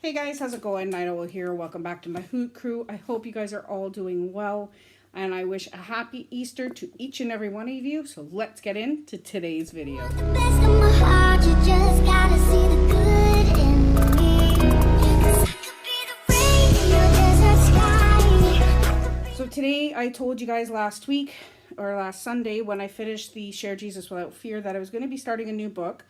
Hey guys, how's it going? Nido here. Welcome back to my Hoot Crew. I hope you guys are all doing well, and I wish a happy Easter to each and every one of you. So let's get into today's video. So today I told you guys last week, or last Sunday, when I finished the Share Jesus Without Fear, that I was going to be starting a new book.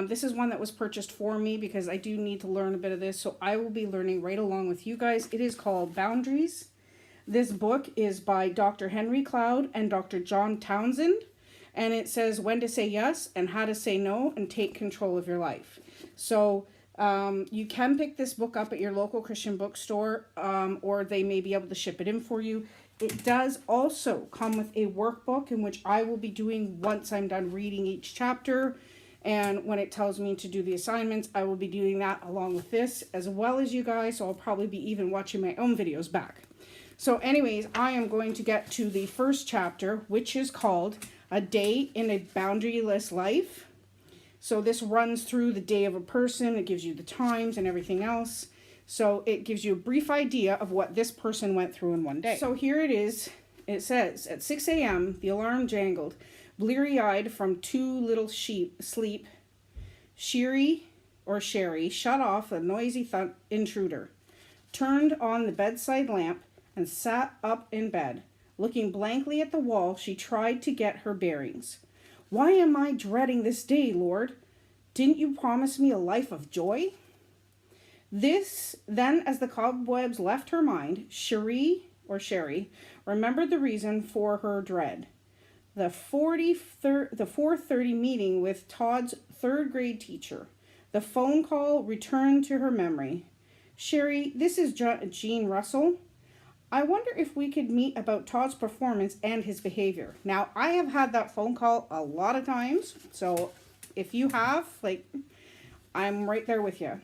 This is one that was purchased for me because I do need to learn a bit of this, so I will be learning right along with you guys. It is called Boundaries. This book is by Dr. Henry Cloud and Dr. John Townsend, and it says when to say yes and how to say no and take control of your life. So you can pick this book up at your local Christian bookstore, or they may be able to ship it in for you. It does also come with a workbook in which I will be doing once I'm done reading each chapter. And when it tells me to do the assignments, I will be doing that along with this, as well as you guys. So I'll probably be even watching my own videos back. So anyways, I am going to get to the first chapter, which is called A Day in a Boundaryless Life. So this runs through the day of a person. It gives you the times and everything else. So it gives you a brief idea of what this person went through in one day. So here it is. It says, at 6 a.m., the alarm jangled. Bleary-eyed from too little sleep, Sherry shut off a noisy intruder, turned on the bedside lamp, and sat up in bed. Looking blankly at the wall, she tried to get her bearings. Why am I dreading this day, Lord? Didn't you promise me a life of joy? Then, as the cobwebs left her mind, Sherry remembered the reason for her dread. The 4:30 meeting with Todd's third grade teacher. The phone call returned to her memory. Sherry, this is Gene Russell. I wonder if we could meet about Todd's performance and his behavior. Now, I have had that phone call a lot of times, so if you have, I'm right there with you.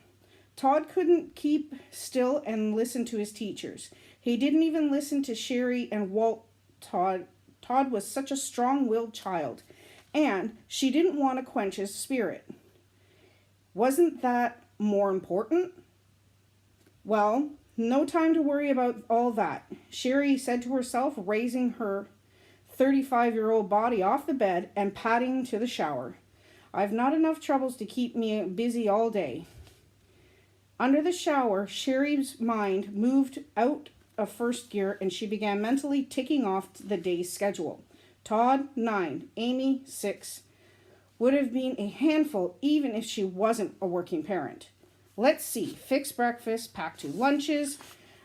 Todd couldn't keep still and listen to his teachers. He didn't even listen to Sherry and Walt. Todd was such a strong-willed child, and she didn't want to quench his spirit. Wasn't that more important? Well, no time to worry about all that, Sherry said to herself, raising her 35-year-old body off the bed and padding to the shower. I've not enough troubles to keep me busy all day. Under the shower, Sherry's mind moved out of first gear, and she began mentally ticking off the day's schedule. Todd, 9. Amy, 6. Would have been a handful even if she wasn't a working parent. Let's see. Fix breakfast, pack 2 lunches,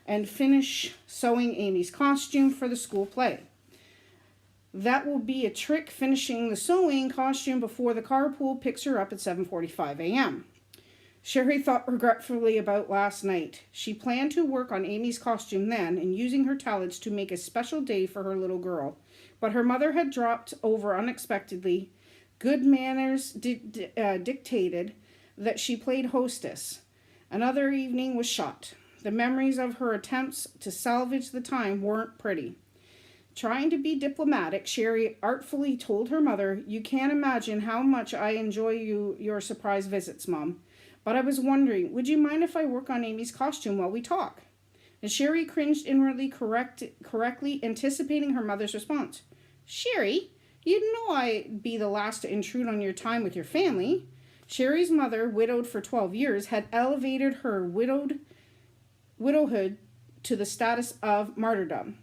and finish sewing Amy's costume for the school play. That will be a trick, finishing the sewing costume before the carpool picks her up at 7:45 a.m. Sherry thought regretfully about last night. She planned to work on Amy's costume then and using her talents to make a special day for her little girl. But her mother had dropped over unexpectedly. Good manners dictated that she played hostess. Another evening was shot. The memories of her attempts to salvage the time weren't pretty. Trying to be diplomatic, Sherry artfully told her mother, "You can't imagine how much I enjoy your surprise visits, Mom. But I was wondering, would you mind if I work on Amy's costume while we talk?" And Sherry cringed inwardly, correctly anticipating her mother's response. Sherry, you'd know I'd be the last to intrude on your time with your family. Sherry's mother, widowed for 12 years, had elevated her widowhood to the status of martyrdom.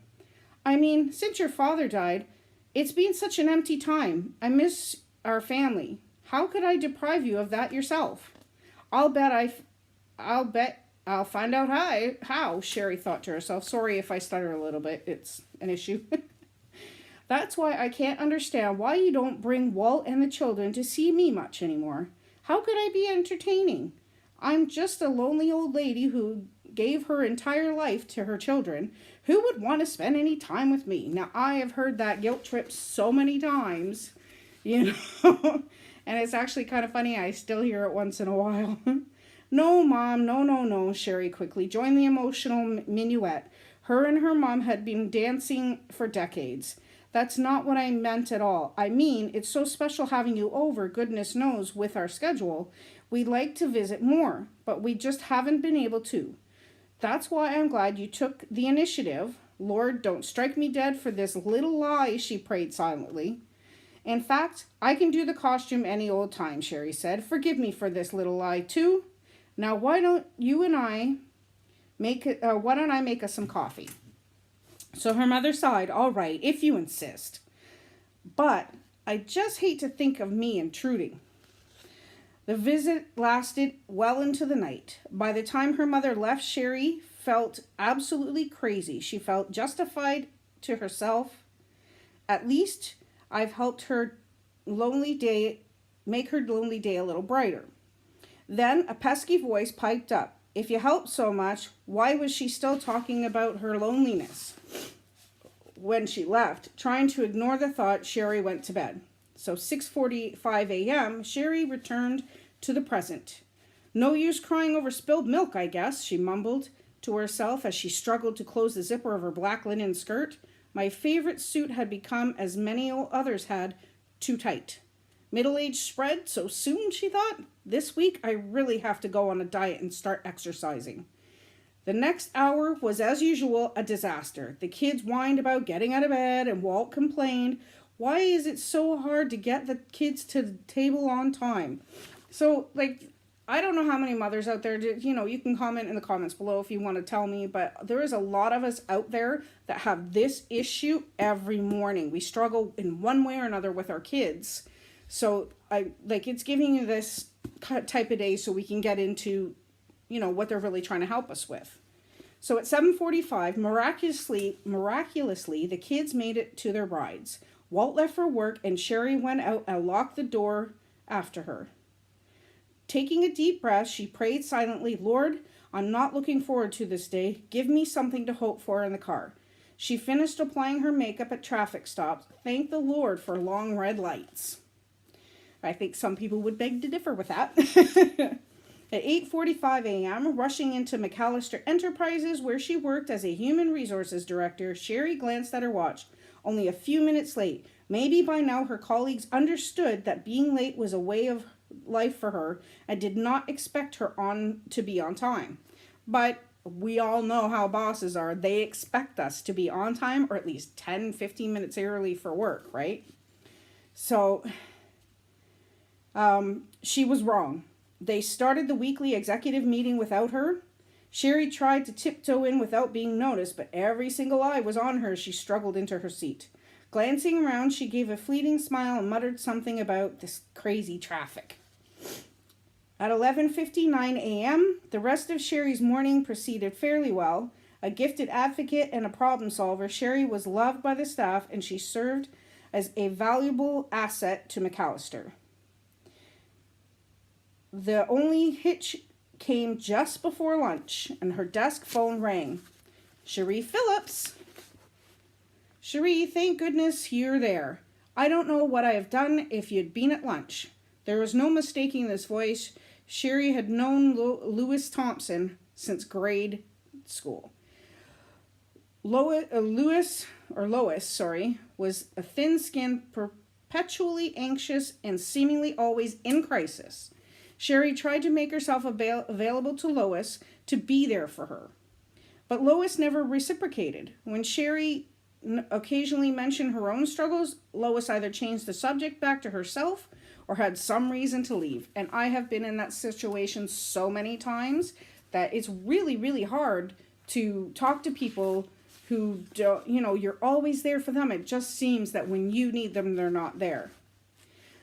I mean, since your father died, it's been such an empty time. I miss our family. How could I deprive you of that yourself? I'll bet I'll find out how, Sherry thought to herself. Sorry if I stutter a little bit. It's an issue. That's why I can't understand why you don't bring Walt and the children to see me much anymore. How could I be entertaining? I'm just a lonely old lady who gave her entire life to her children. Who would want to spend any time with me? Now, I have heard that guilt trip so many times, you know. And it's actually kind of funny. I still hear it once in a while. No, Mom, no, Sherry quickly joined the emotional minuet. Her and her mom had been dancing for decades. That's not what I meant at all. I mean, it's so special having you over, goodness knows, with our schedule. We'd like to visit more, but we just haven't been able to. That's why I'm glad you took the initiative. Lord, don't strike me dead for this little lie, she prayed silently. In fact, I can do the costume any old time, Sherry said. Forgive me for this little lie, too. Now, why don't I make us some coffee? So her mother sighed. All right, if you insist. But I just hate to think of me intruding. The visit lasted well into the night. By the time her mother left, Sherry felt absolutely crazy. She felt justified to herself. At least I've helped her make her lonely day a little brighter. Then a pesky voice piped up. If you helped so much, why was she still talking about her loneliness? When she left, trying to ignore the thought, Sherry went to bed. So 6:45 a.m., Sherry returned to the present. No use crying over spilled milk, I guess, she mumbled to herself as she struggled to close the zipper of her black linen skirt. My favorite suit had become, as many others had, too tight. Middle-age spread so soon, she thought. This week I really have to go on a diet and start exercising. The next hour was, as usual, a disaster. The kids whined about getting out of bed, and Walt complained, why is it so hard to get the kids to the table on time? So, I don't know how many mothers out there, you can comment in the comments below if you want to tell me, but there is a lot of us out there that have this issue every morning. We struggle in one way or another with our kids. So, it's giving you this type of day so we can get into, what they're really trying to help us with. So at 7:45, miraculously, the kids made it to their rides. Walt left for work and Sherry went out and locked the door after her. Taking a deep breath, she prayed silently, Lord, I'm not looking forward to this day. Give me something to hope for in the car. She finished applying her makeup at traffic stops. Thank the Lord for long red lights. I think some people would beg to differ with that. At 8:45 a.m., rushing into McAllister Enterprises, where she worked as a human resources director, Sherry glanced at her watch. Only a few minutes late. Maybe by now her colleagues understood that being late was a way of life for her and did not expect her to be on time. But we all know how bosses are. They expect us to be on time or at least 10-15 minutes early for work, right? So she was wrong. They started the weekly executive meeting without her. Sherry tried to tiptoe in without being noticed, but every single eye was on her as she struggled into her seat. Glancing around, she gave a fleeting smile and muttered something about this crazy traffic. At 11:59 a.m., the rest of Sherry's morning proceeded fairly well. A gifted advocate and a problem solver, Sherry was loved by the staff and she served as a valuable asset to McAllister. The only hitch came just before lunch, and her desk phone rang. Cherie Phillips. Cherie, thank goodness you're there. I don't know what I have done if you'd been at lunch. There was no mistaking this voice. Sherry had known Lewis Thompson since grade school. Lois was a thin-skinned, perpetually anxious, and seemingly always in crisis. Sherry tried to make herself available to Lois to be there for her. But Lois never reciprocated. When Sherry occasionally mentioned her own struggles, Lois either changed the subject back to herself or had some reason to leave. And I have been in that situation so many times that it's really, really hard to talk to people who don't, you're always there for them. It just seems that when you need them, they're not there.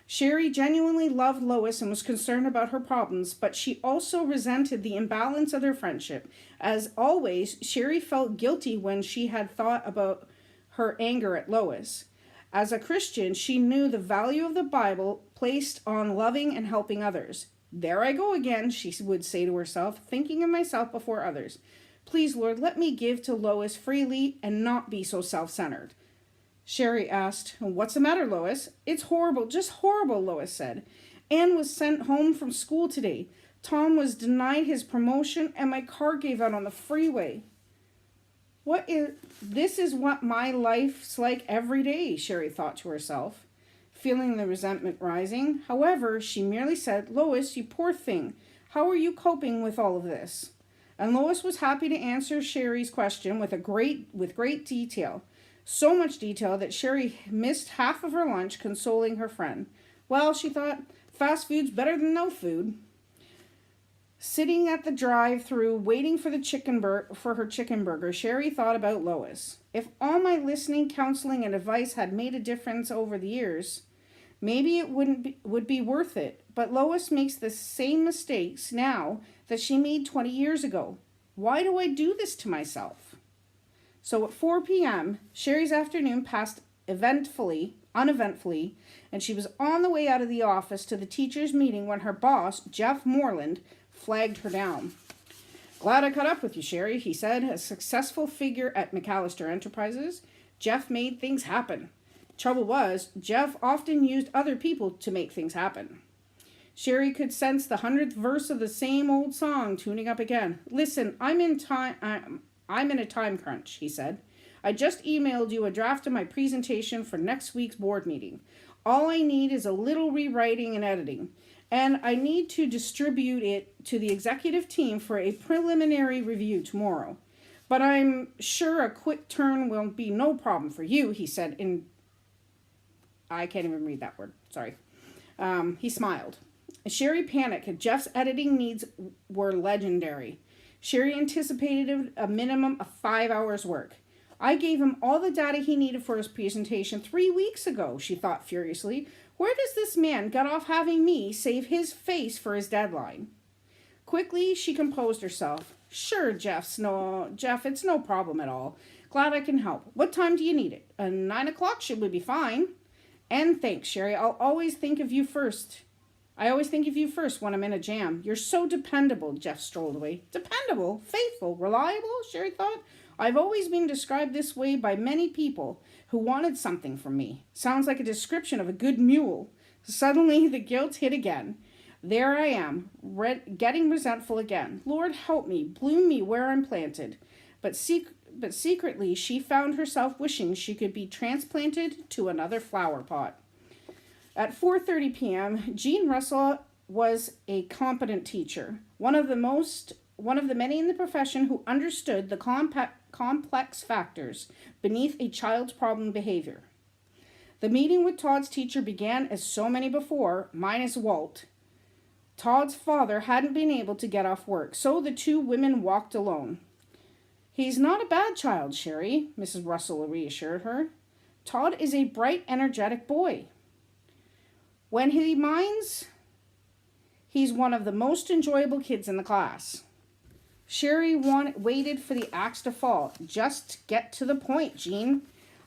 Sherry genuinely loved Lois and was concerned about her problems, but she also resented the imbalance of their friendship. As always, Sherry felt guilty when she had thought about her anger at Lois. As a Christian, she knew the value of the Bible placed on loving and helping others. There I go again, she would say to herself, thinking of myself before others. Please, Lord, let me give to Lois freely and not be so self-centered. Sherry asked, what's the matter, Lois? It's horrible, just horrible, Lois said. Anne was sent home from school today. Tom was denied his promotion and my car gave out on the freeway. This is what my life's like every day, Sherry thought to herself. feeling the resentment rising. However, she merely said, "Lois, you poor thing, how are you coping with all of this?" And Lois was happy to answer Sherry's question with great detail. So much detail that Sherry missed half of her lunch consoling her friend. Well, she thought, fast food's better than no food. Sitting at the drive-thru waiting for her chicken burger, Sherry thought about Lois. If all my listening, counseling, and advice had made a difference over the years, maybe it would be worth it. But Lois makes the same mistakes now that she made 20 years ago. Why do I do this to myself? So at 4 p.m., Sherry's afternoon passed uneventfully, and she was on the way out of the office to the teachers' meeting when her boss, Jeff Moreland, flagged her down. "Glad I caught up with you, Sherry," he said. A successful figure at McAllister Enterprises, Jeff made things happen. Trouble was, Jeff often used other people to make things happen. Sherry could sense the 100th verse of the same old song tuning up again. "Listen, I'm in a time crunch," he said. "I just emailed you a draft of my presentation for next week's board meeting. All I need is a little rewriting and editing, and I need to distribute it to the executive team for a preliminary review tomorrow. But I'm sure a quick turn will be no problem for you," he said I can't even read that word, sorry. He smiled. Sherry panicked. Jeff's editing needs were legendary. Sherry anticipated a minimum of 5 hours work. "I gave him all the data he needed for his presentation 3 weeks ago," she thought furiously. "Where does this man get off having me save his face for his deadline?" Quickly, she composed herself. "Sure, Jeff, it's no problem at all. Glad I can help. What time do you need it? 9 o'clock should be fine. And thanks, Sherry. I always think of you first when I'm in a jam. You're so dependable," Jeff strolled away. Dependable? Faithful? Reliable? Sherry thought. "I've always been described this way by many people who wanted something from me. Sounds like a description of a good mule." Suddenly, the guilt hit again. There I am, getting resentful again. Lord help me, bloom me where I'm planted. But secretly, she found herself wishing she could be transplanted to another flower pot. At 4:30 p.m., Jean Russell was a competent teacher, one of the many in the profession who understood the complex factors beneath a child's problem behavior. The meeting with Todd's teacher began as so many before, minus Walt. Todd's father hadn't been able to get off work, so the two women walked alone. "He's not a bad child, Sherry," Mrs. Russell reassured her. "Todd is a bright, energetic boy. When he minds, he's one of the most enjoyable kids in the class." Sherry waited for the axe to fall. "Just get to the point, Jean.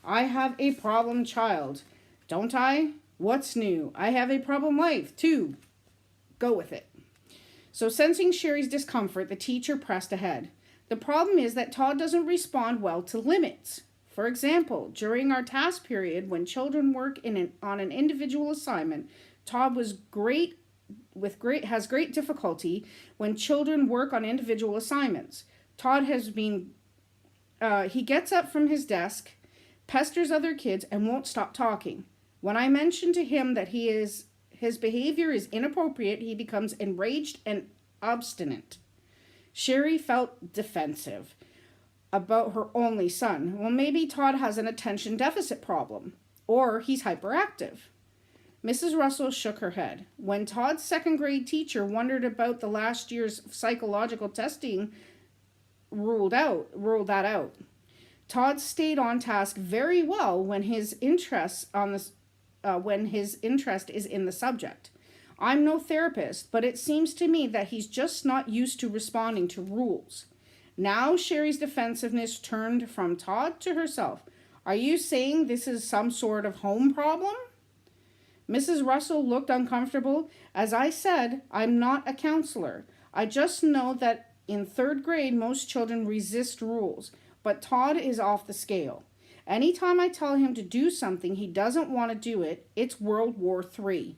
I have a problem child, don't I? What's new? I have a problem life, too. Go with it." So sensing Sherry's discomfort, the teacher pressed ahead. "The problem is that Todd doesn't respond well to limits. For example, during our task period, when children work on an individual assignment, Todd has great difficulty when children work on individual assignments. Todd he gets up from his desk, pesters other kids, and won't stop talking. When I mention to him that his behavior is inappropriate, he becomes enraged and obstinate." Sherry felt defensive about her only son. Well, maybe Todd has an attention deficit problem, or he's hyperactive. Mrs. Russell shook her head. When Todd's second grade teacher wondered about the last year's psychological testing, ruled that out. Todd stayed on task very well when his interest is in the subject. I'm no therapist, but it seems to me that he's just not used to responding to rules. Now Sherry's defensiveness turned from Todd to herself. "Are you saying this is some sort of home problem?" Mrs. Russell looked uncomfortable. "As I said, I'm not a counselor. I just know that in 3rd grade most children resist rules, but Todd is off the scale. Anytime I tell him to do something he doesn't want to do it, it's World War III.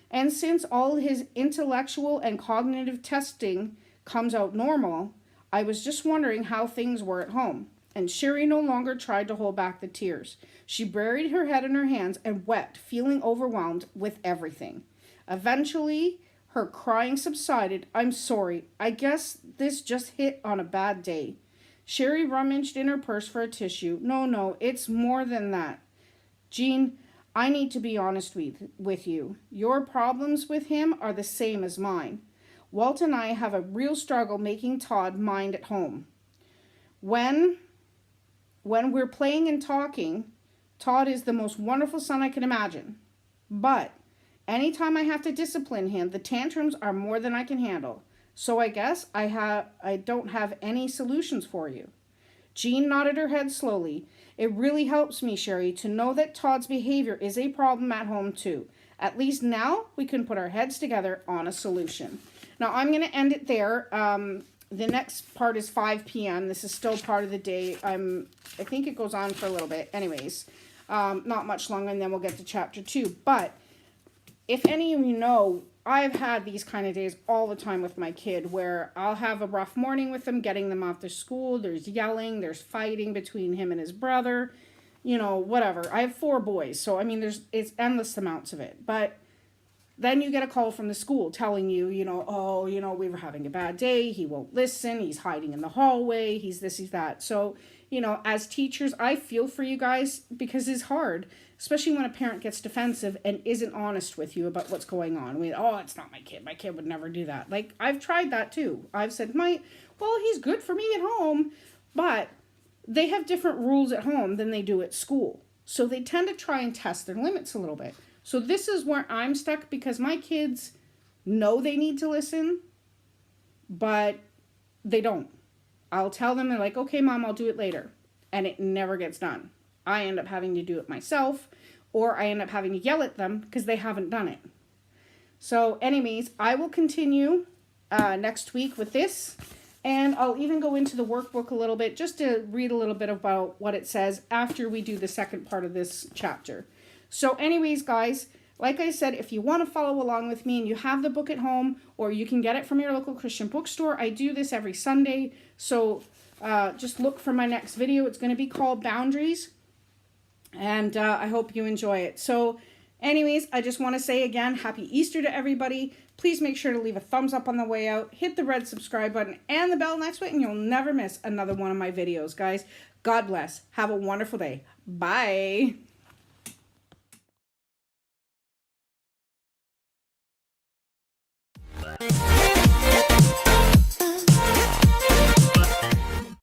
And since all his intellectual and cognitive testing comes out normal, I was just wondering how things were at home." And Sherry no longer tried to hold back the tears. She buried her head in her hands and wept, feeling overwhelmed with everything. Eventually, her crying subsided. I'm sorry. I guess this just hit on a bad day. Sherry rummaged in her purse for a tissue. No, it's more than that. Jean, I need to be honest with you. Your problems with him are the same as mine. Walt and I have a real struggle making Todd mind at home. When we're playing and talking, Todd is the most wonderful son I can imagine. But anytime I have to discipline him, the tantrums are more than I can handle. So I guess I don't have any solutions for you. Jean nodded her head slowly. It really helps me, Sherry, to know that Todd's behavior is a problem at home too. At least now we can put our heads together on a solution. Now I'm going to end it there. The next part is 5 p.m. This is still part of the day. I think it goes on for a little bit. Anyways, not much longer, and then we'll get to chapter 2. But if any of you know, I've had these kind of days all the time with my kid where I'll have a rough morning with them, getting them off to school. There's yelling, there's fighting between him and his brother, whatever. I have 4 boys, so I mean, it's endless amounts of it. But then you get a call from the school telling you, we were having a bad day. He won't listen. He's hiding in the hallway. He's this, he's that. So, as teachers, I feel for you guys because it's hard, especially when a parent gets defensive and isn't honest with you about what's going on. It's not my kid. My kid would never do that. Like, I've tried that too. I've said, he's good for me at home, but they have different rules at home than they do at school. So they tend to try and test their limits a little bit. So this is where I'm stuck because my kids know they need to listen, but they don't. I'll tell them, they're like, okay, Mom, I'll do it later. And it never gets done. I end up having to do it myself, or I end up having to yell at them because they haven't done it. So anyways, I will continue next week with this. And I'll even go into the workbook a little bit just to read a little bit about what it says after we do the second part of this chapter. So anyways, guys, like I said, if you want to follow along with me and you have the book at home, or you can get it from your local Christian bookstore, I do this every Sunday. So just look for my next video. It's going to be called Boundaries. And I hope you enjoy it. So anyways, I just want to say again, Happy Easter to everybody. Please make sure to leave a thumbs up on the way out. Hit the red subscribe button and the bell next to it, and you'll never miss another one of my videos, guys. God bless. Have a wonderful day. Bye.